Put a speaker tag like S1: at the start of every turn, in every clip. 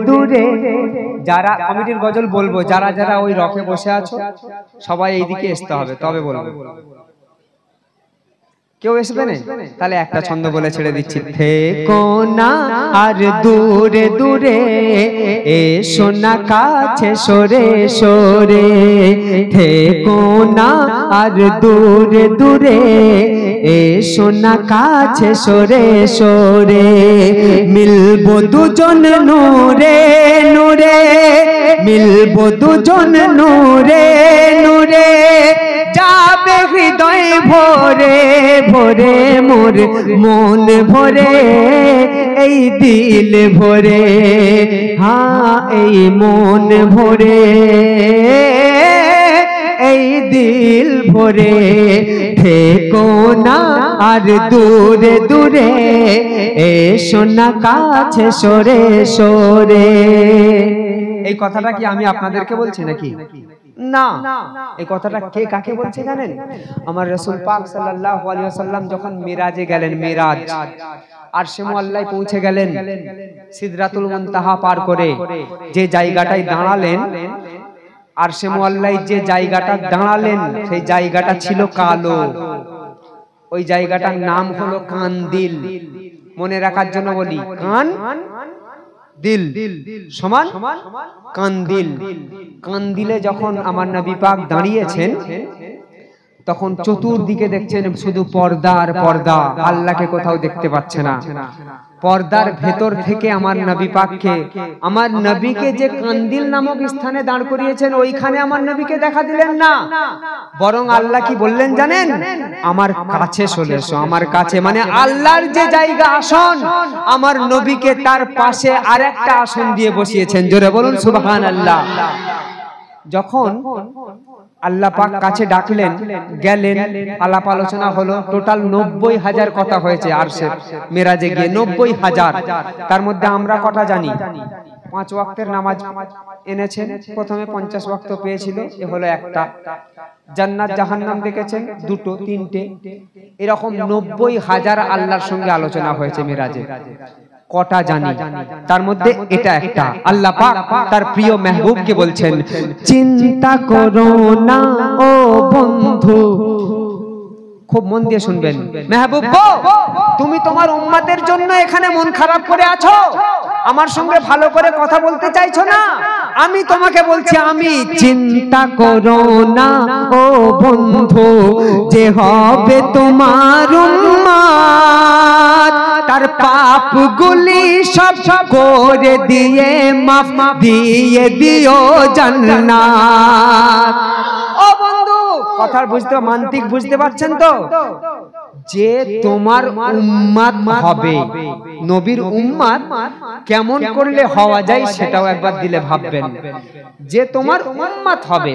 S1: দূরে যারা কমিটির গজল বলবো, যারা যারা ওই রকে বসে আছো সবাই এইদিকে আসতে হবে, তবে বলবো। কেউ আসবে না? তাহলে একটা ছন্দ বলে ছেড়ে দিচ্ছি। থেকো না আর দূরে দূরে, এসো না কাছে সরে সরে। থেকো না আর দূরে দূরে, এসো না কাছে সরে সরে। মিলবো দুজন নূরে নূরে, মিলবো দুজন নূরে নূরে। যাবে হৃদয় ভরে ভরে, মোর মন ভরে, এই দিল ভরে, হ্যাঁ এই মন ভরে, এই দিল ভরে। থেকো না আর দূরে দূরে, এসো না কাছে সরে সরে। এই কথাটা কি আমি আপনাদেরকে বলছি নাকি? না, এই কথাটা কে কাকে বলছে জানেন? আমার রাসূল পাক সাল্লাল্লাহু আলাইহি ওয়াসাল্লাম যখন মিরাজে গেলেন, মিরাজ আরশে মুআল্লায় পৌঁছে গেলেন, সিদরাতুল মুনতাহা পার করে যে জায়গাটায় দাঁড়ালেন, আরশে মুআল্লায় যে জায়গাটা দাঁড়ালেন সেই জায়গাটা ছিল কালো। ওই জায়গাটার নাম হলো কান্দিল। মনে রাখার জন্য বলি, কান দিল সমান কান্দিল। কান্দিলে যখন আমার নবী পাক দাঁড়িয়েছেন, তখন চতুর্দিকে দেখছেন শুধু পর্দা আর পর্দা, আল্লাহকে কোথাও দেখতে পাচ্ছে না। পর্দার ভেতর থেকে আমার নবী পাককে, আমার নবীকে যে কান্দিল নামক স্থানে দাঁড় করিয়েছেন, ওইখানে আমার নবীকে দেখা দিলেন না, বরং আল্লাহ কি বললেন জানেন? আমার কাছে চলে এসো, আমার কাছে। মানে আল্লাহর যে জায়গা আসন, আমার নবীকে তার পাশে আরেকটা আসন দিয়ে বসিয়েছেন। জোরে বলুন সুবহানাল্লাহ। যখন আল্লাহ পাক কাছে ডাকলেন, গেলেন, আলাপ আলোচনা হলো, টোটাল 90,000 কথা হয়েছে আরশের মেরাজে গিয়ে, 90,000। তার মধ্যে আমরা কটা জানি? 5 ওয়াক্তের নামাজ এনেছেন, প্রথমে 50 ওয়াক্ত পেয়েছিল, এ হলো একটা। জান্নাত জাহান্নাম দেখেছেন, 2, 3টে। এরকম 90,000 আল্লাহর সঙ্গে আলোচনা হয়েছে মেরাজে। কটা জানি? তার মধ্যে এটা একটা। আল্লাহ পাক তার প্রিয় মেহবুবকে বলছেন, চিন্তা করো না ও বন্ধু। খুব মন দিয়ে শুনবেন, মেহবুব গো, তুমি তোমার উম্মতের জন্য এখানে মন খারাপ করে আছো, আমার সঙ্গে ভালো করে কথা বলতে চাইছো না। আমি তোমাকে বলছি, আমি চিন্তা করো না ও বন্ধু, যে হবে তোমার উম্মত, তার পাপগুলি সব করে দিয়ে মাফ দিয়ে দিও জান্নাত। ও বন্ধু, কথার বুঝতে, মান্তিক বুঝতে পারছেন তো? যে তোমার উম্মত হবে, নবীর উম্মত কেমন করলে হওয়া যায় সেটাও একবার দিলে ভাববেন। যে তোমার উম্মত হবে,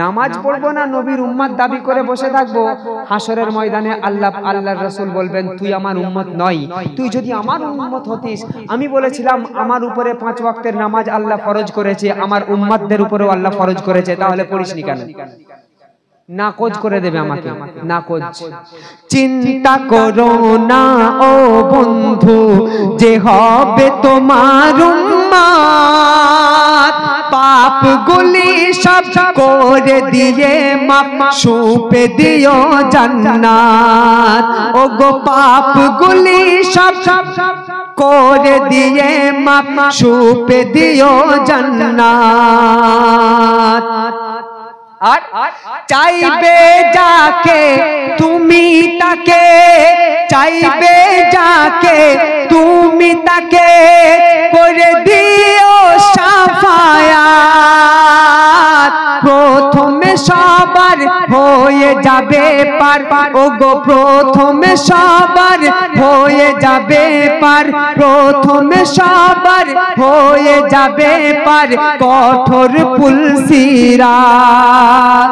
S1: নামাজ পড়বো না, নবীর উম্মত দাবি করে বসে থাকবো, হাসরের ময়দানে আল্লাহর রাসূল বলবেন, তুই আমার উম্মত নয়। তুই যদি আমার উম্মত হতিস, আমি বলেছিলাম আমার উপরে 5 ওয়াক্তের নামাজ আল্লাহ ফরজ করেছে, আমার উম্মতদের উপরেও আল্লাহ ফরজ করেছে, তাহলে পড়িসনি কেন? নাকচ করে দেবে আমাকে, নাকচ। চিন্তা করো না ও বন্ধু, যে হবে তোমার উম্মত, পাপগুলি সব করে দিয়ে মাফ সুপে দিও জান্নাত। ও গো পাপগুলি সব করে দিয়ে মাফ সুপে দিও জান্নাত। আর চাইবে যাকে তুমি তাকে, চাইবে যাকে তুমি তাকে, করে দিও শাফায়াত। প্রথমে সবার হয়ে যাবে পার, ও গো প্রথমে সবার হয়ে যাবে পার, প্রথমে সবার হয়ে যাবে পার, কঠোর পুলসিরাত।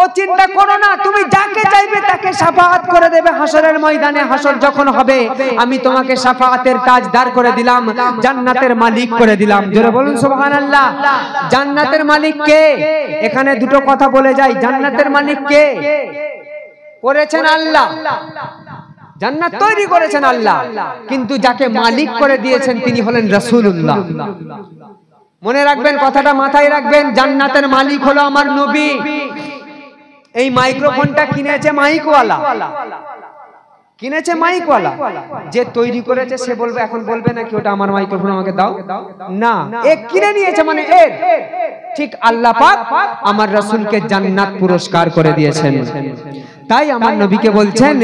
S1: ও চিন্তা করো না, তুমি যাকে চাইবে তাকে শাফাআত করে দেবে হাসরের ময়দানে। হাসর যখন হবে, আমি তোমাকে শাফাআতের তাজ দাঁড় করে দিলাম, জান্নাতের মালিক করে দিলাম। জোরে বলুন সুবহানাল্লাহ। জান্নাতের মালিক কে? এখানে দুটো কথা বলে যাই। জান্নাতের মালিক কে? করেছেন আল্লাহ। জান্নাত তৈরি করেছেন আল্লাহ, কিন্তু যাকে মালিক করে দিয়েছেন তিনি হলেন রাসূলুল্লাহ। মনে রাখবেন, কথাটা মাথায় রাখবেন, জান্নাতের মালিক হলো আমার নবী। এই মাইক্রোফোনটা কিনেছে মাইকওয়ালা, কিনেছে মাইকওয়ালা, যে তৈরি করেছে সে বলবে, এখন বলবে নাকি ওটা আমার মাইক্রোফোন, আমাকে দাও না, এ কিনে নিয়েছে, মানে এর। ঠিক আল্লাহ পাক আমার রাসূলকে জান্নাত পুরস্কার করে দিয়েছেন। তাই আমার নবীকে বলছেন,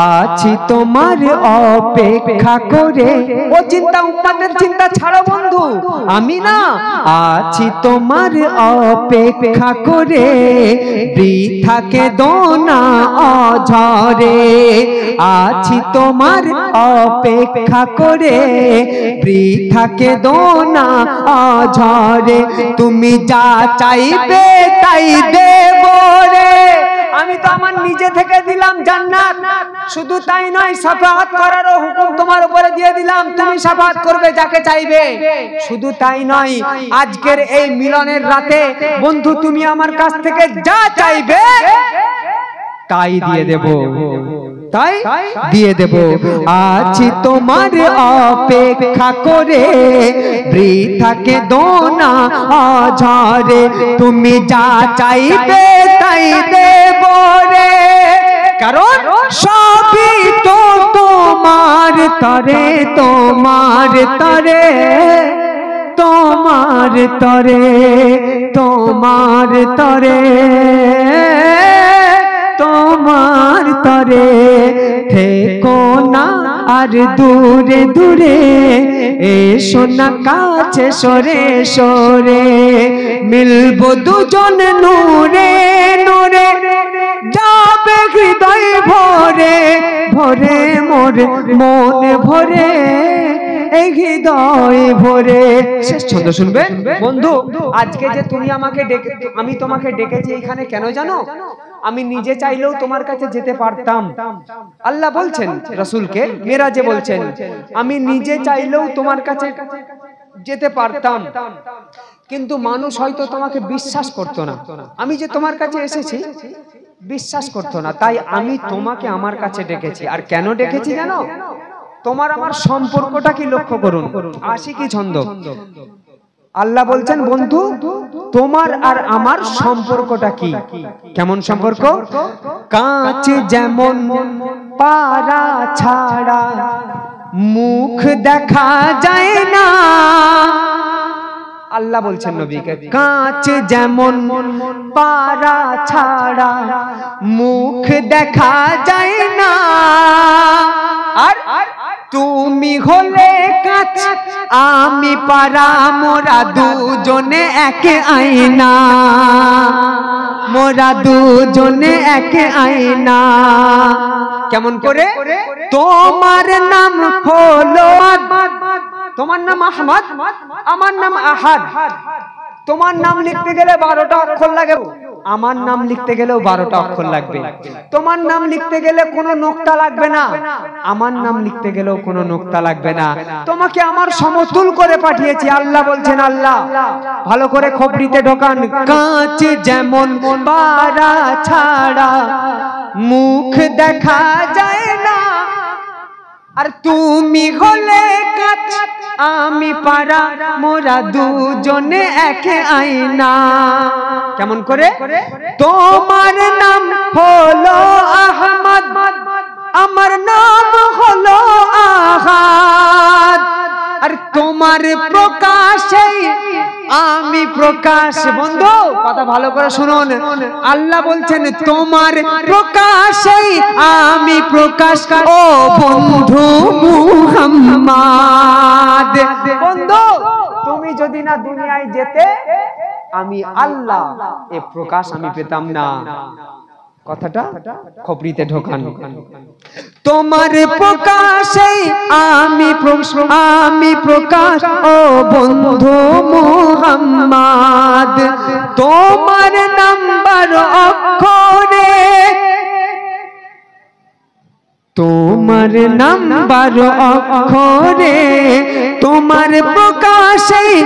S1: আছি তোমার অপেক্ষা করে। ও চিন্তা, উম্মতের চিন্তা ছাড়ো বন্ধু, আমি না আছি তোমার অপেক্ষা করে, বৃথাকে দোনা অঝরে। আছি তোমার অপেক্ষা করে, বৃথাকে দোনা অঝরে। তুমি যা চাইবে তাই দেব রে। আমি তো আমার নিজে থেকে দিলাম জান্নাত, শুধু তাই নয়, শাফাআত করারও হুকুম তোমার উপরে দিয়ে দিলাম, তুমি শাফাআত করবে যাকে চাইবে। শুধু তাই নয়, আজকের এই মিলনের রাতে বন্ধু তুমি আমার কাছ থেকে যা চাইবে তাই দিয়ে দেব, তাই দিয়ে দেব। আছি তোমার অপেক্ষা করে, বৃথাকে দোনা অঝরে। তুমি যা চাইবে তাই দেব রে, কারণ সবই তো তোমার তরে, তোমার তরে, তোমার তরে, তোমার তরে, তোমার তরে। থেকো না আর দূরে দূরে, এসো না কাছে সরে সরে। মিলবো দুজন নূরে নূরে, যাবে হৃদয় ভরে ভরে, মোর মন ভরে, এই হৃদয় ভরে। শেষ ছন্দ শুনবে বন্ধু। আজকে যে তুমি আমাকে ডেকে, আমি তোমাকে ডেকেছি এখানে কেন জানো? আমি নিজে চাইলেও তোমার কাছে যেতে পারতাম। আল্লাহ বলছেন রাসূলকে, মেরাজে বলছেন, আমি নিজে চাইলেও তোমার কাছে যেতে পারতাম, কিন্তু মানুষ হয়তো তোমাকে বিশ্বাস করতো না। আমি যে তোমার কাছে এসেছি বিশ্বাস করতো না, তাই আমি তোমাকে আমার কাছে ডেকেছি। আর কেন ডেকেছি জানো? তোমার আমার সম্পর্কটা কি লক্ষ্য করুন, আশিকি ছন্দ। আল্লাহ বলছেন, বন্ধু তোমার আর আমার সম্পর্কটা কি, কেমন সম্পর্ক? কাঁচ যেমন পারা ছাড়া মুখ দেখা যায় না। আল্লাহ বলছেন নবীকে, কাঁচ যেমন পারা ছাড়া মুখ দেখা যায় না, আর তুমি হলে কাঁচ আমি পারা, মোরা দুজনে এক আয়না, মোরা দুজনে এক আয়না। কেমন করে? তোমার নাম হলো, তোমার নাম আহমদ, আমার নাম আহাদ। তোমার নাম লিখতে গেলে 12টা অক্ষর লাগে, আমার নাম লিখতে গেলেও 12টা অক্ষর লাগবে। তোমার নাম লিখতে গেলে কোনো নোক্তা লাগবে না, আমার নাম লিখতে গেলেও কোনো নোক্তা লাগবে না। তোমাকে আমার সমতুল করে পাঠিয়েছি। আল্লাহ বলছেন, আল্লাহ ভালো করে খবরিতে ঢোকান, কাঁচ যেমন পারা ছাড়া মুখ দেখা যায় না, আর তুমি হলে কাঁচ আমি পারা, মোরা দুজনে এক আয়না। কেমন করে? তোমার নাম হলো আহমদ, আমার নাম হলো আহাদ, আর তোমার প্রকাশে আমি প্রকাশ। বন্ধু কথা ভালো করে শুনুন, আল্লাহ বলছেন তোমার প্রকাশে আমি প্রকাশ, ও বন্ধু মুহাম্মদ। বন্ধু তুমি যদি না দুনিয়ায় যেতে, আমি আল্লাহ এ প্রকাশ আমি পেতাম না। কথাটা খবরিতে ঢোকান। তোমার প্রকাশে আমি প্রকাশ, ও বন্ধু মুহাম্মদ। তোমার নাম্বার অক্ষরে, তোমার নাম্বার অক্ষরে, তোমার প্রকাশে চাই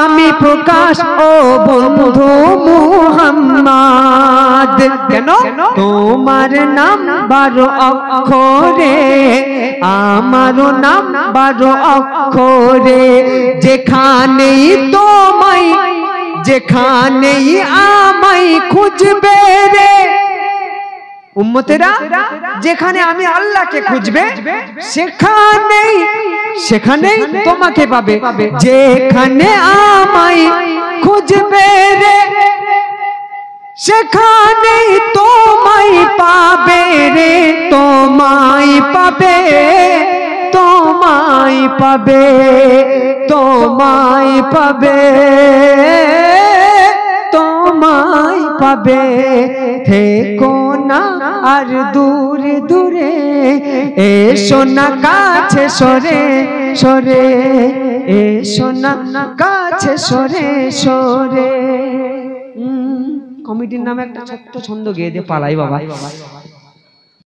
S1: আমি প্রকাশ ও বন্ধু মুহাম্মদ। কেন? তোমার নাম 12 অক্ষরে, আমারও নাম 12 অক্ষরে। যেখানেই তোমায়, যেখানেই আমায় খুঁজবে রে উম্মতেরা, যেখানে আমি আল্লাহকে খুঁজবে সেখানেই সেখানেই তোমাকে পাবে। যেখানে আমায় খুঁজবে রে সেখানেই তোমায় পাবে রে, তোমায় পাবে, তোমায় পাবে, তোমায় পাবে, তোমায় পাবে। থেকো না আর দূরে দূরে, এসো না কাছে সরে সরে, এসো না কাছে সরে সরে। কমিটির নামে একটা ছোট্ট ছন্দ গেয়ে দিয়ে পালাই বাবা।